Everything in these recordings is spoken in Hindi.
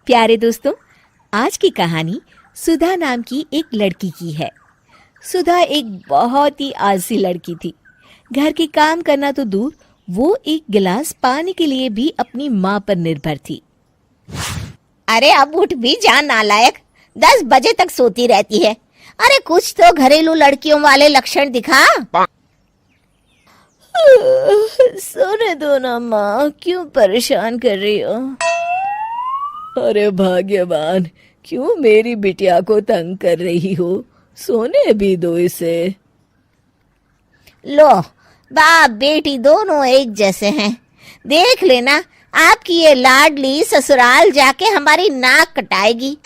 प्यारे दोस्तों, आज की कहानी सुधा नाम की एक लड़की की है। सुधा एक बहुत ही आलसी लड़की थी। घर के काम करना तो दूर, वो एक गिलास पानी के लिए भी अपनी माँ पर निर्भर थी। अरे अब उठ भी जा नालायक, 10 बजे तक सोती रहती है। अरे कुछ तो घरेलू लड़कियों वाले लक्षण दिखा। सोने दो ना माँ, क्यों परेशान कर रही हो? अरे भाग्यवान, क्यों मेरी बिटिया को तंग कर रही हो? सोने भी दो इसे। लो, बाप बेटी दोनों एक जैसे हैं। देख लेना, आपकी ये लाडली ससुराल जाके हमारी नाक कटाएगी।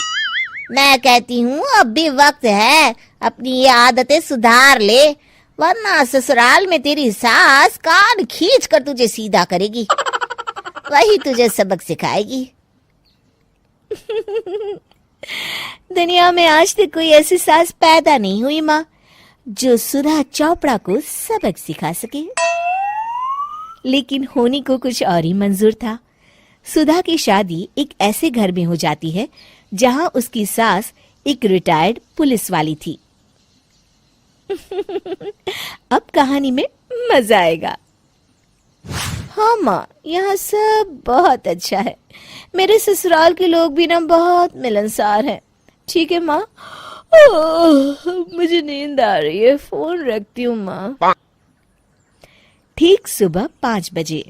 मैं कहती हूँ अब भी वक्त है, अपनी ये आदतें सुधार ले, वरना ससुराल में तेरी सास कान खींच कर तुझे सीधा करेगी। वही तुझे सबक सिखाएगी। दुनिया में आज तक कोई ऐसी सास पैदा नहीं हुई माँ, जो सुधा चोपड़ा को सबक सिखा सके। लेकिन होनी को कुछ और ही मंजूर था। सुधा की शादी एक ऐसे घर में हो जाती है जहां उसकी सास एक रिटायर्ड पुलिस वाली थी। अब कहानी में मजा आएगा। हाँ माँ, यहाँ सब बहुत अच्छा है। मेरे ससुराल के लोग भी ना बहुत मिलनसार हैं। ठीक है माँ, मुझे नींद आ रही है, फोन रखती हूँ माँ। ठीक सुबह 5 बजे।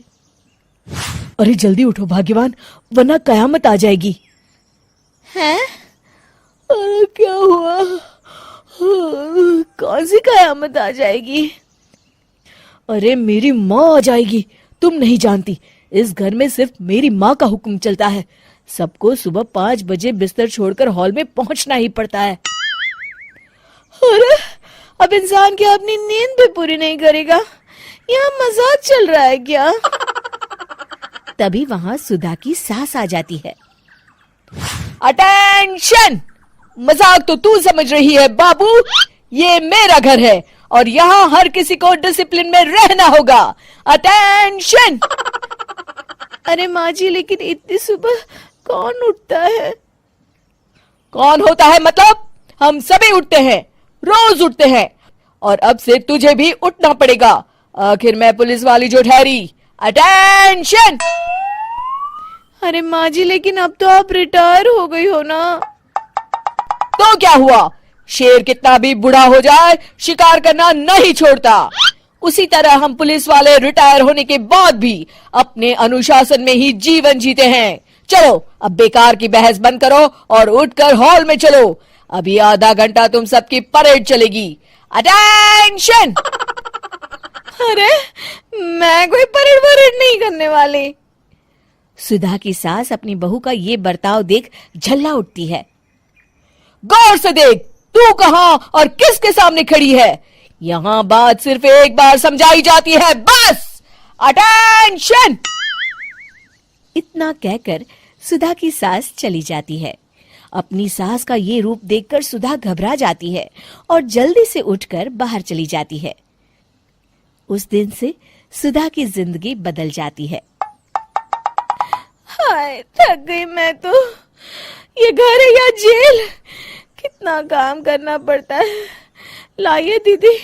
अरे जल्दी उठो भाग्यवान, वरना कयामत आ जाएगी। हैं? अरे क्या हुआ? कौन सी कयामत आ जाएगी? अरे मेरी माँ आ जाएगी। तुम नहीं जानती, इस घर में सिर्फ मेरी माँ का हुक्म चलता है। सबको सुबह 5 बजे बिस्तर छोड़कर हॉल में पहुंचना ही पड़ता है। अरे अब इंसान क्या अपनी नींद भी पूरी नहीं करेगा? यहाँ मजाक चल रहा है क्या? तभी वहां सुधा की सास आ जाती है। अटेंशन! मजाक तो तू समझ रही है बाबू, ये मेरा घर है और यहाँ हर किसी को डिसिप्लिन में रहना होगा। अटेंशन! अरे माँ जी, लेकिन इतनी सुबह कौन उठता है? कौन होता है मतलब? हम सभी उठते हैं, रोज उठते हैं, और अब से तुझे भी उठना पड़ेगा। आखिर मैं पुलिस वाली जो ठहरी। अटेंशन! अरे माँ जी, लेकिन अब तो आप रिटायर हो गई हो ना। तो क्या हुआ? शेर कितना भी बूढ़ा हो जाए, शिकार करना नहीं छोड़ता। उसी तरह हम पुलिस वाले रिटायर होने के बाद भी अपने अनुशासन में ही जीवन जीते हैं। चलो अब बेकार की बहस बंद करो और उठकर हॉल में चलो। अभी आधा घंटा तुम सबकी परेड चलेगी। अटेंशन! अरे मैं कोई परेड नहीं करने वाली। सुधा की सास अपनी बहू का ये बर्ताव देख झल्ला उठती है। गौर से देख, तू कहां और किसके सामने खड़ी है? यहां बात सिर्फ एक बार समझाई जाती है, बस। अटेंशन! इतना कहकर सुधा की सास चली जाती है। अपनी सास का ये रूप देखकर सुधा घबरा जाती है और जल्दी से उठकर बाहर चली जाती है। उस दिन से सुधा की जिंदगी बदल जाती है। हाय, थक गई मैं तो। ये घर है या जेल? कितना काम करना पड़ता है। लाइए दीदी,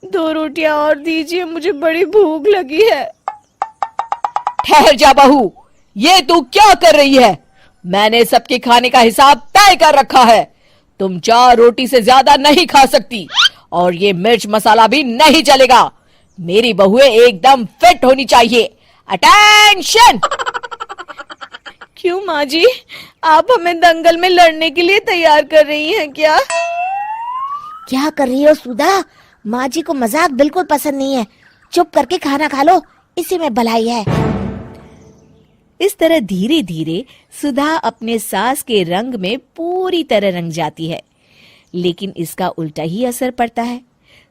2 रोटियां और दीजिए, मुझे बड़ी भूख लगी है। ठहर जा बहू, ये तू क्या कर रही है? मैंने सबके खाने का हिसाब तय कर रखा है। तुम 4 रोटी से ज्यादा नहीं खा सकती और ये मिर्च मसाला भी नहीं चलेगा। मेरी बहुएं एकदम फिट होनी चाहिए। अटेंशन! क्यों माँ जी, आप हमें दंगल में लड़ने के लिए तैयार कर रही हैं क्या? क्या कर रही हो सुधा? माँ जी को मजाक बिल्कुल पसंद नहीं है। चुप करके खाना खा लो, इसी में भलाई है। इस तरह धीरे धीरे सुधा अपने सास के रंग में पूरी तरह रंग जाती है, लेकिन इसका उल्टा ही असर पड़ता है।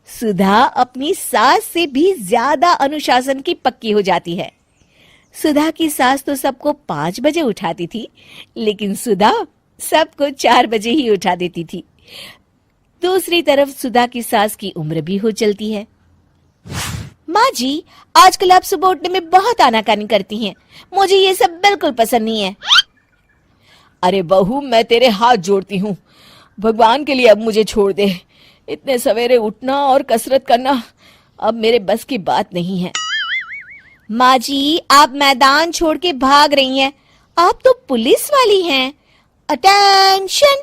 सुधा अपनी सास से भी ज्यादा अनुशासन की पक्की हो जाती है। सुधा की सास तो सबको 5 बजे उठाती थी, लेकिन सुधा सबको 4 बजे ही उठा देती थी। दूसरी तरफ सुधा की सास की उम्र भी हो चलती है। माँ जी, आजकल आप सुबह उठने में बहुत आनाकानी करती हैं। मुझे ये सब बिल्कुल पसंद नहीं है। अरे बहू, मैं तेरे हाथ जोड़ती हूँ, भगवान के लिए अब मुझे छोड़ दे। इतने सवेरे उठना और कसरत करना अब मेरे बस की बात नहीं है। माँ जी, आप मैदान छोड़ के भाग रही हैं। आप तो पुलिस वाली हैं। अटेंशन।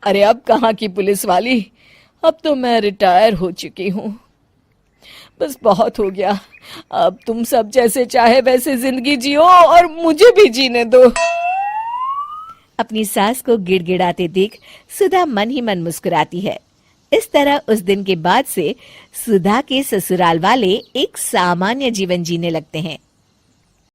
अरे अब कहाँ की पुलिस वाली, अब तो मैं रिटायर हो चुकी हूँ। बस बहुत हो गया, अब तुम सब जैसे चाहे वैसे जिंदगी जियो और मुझे भी जीने दो। अपनी सास को गिड़गिड़ाते देख सुधा मन ही मन मुस्कुराती है। इस तरह उस दिन के बाद से सुधा के ससुराल वाले एक सामान्य जीवन जीने लगते हैं।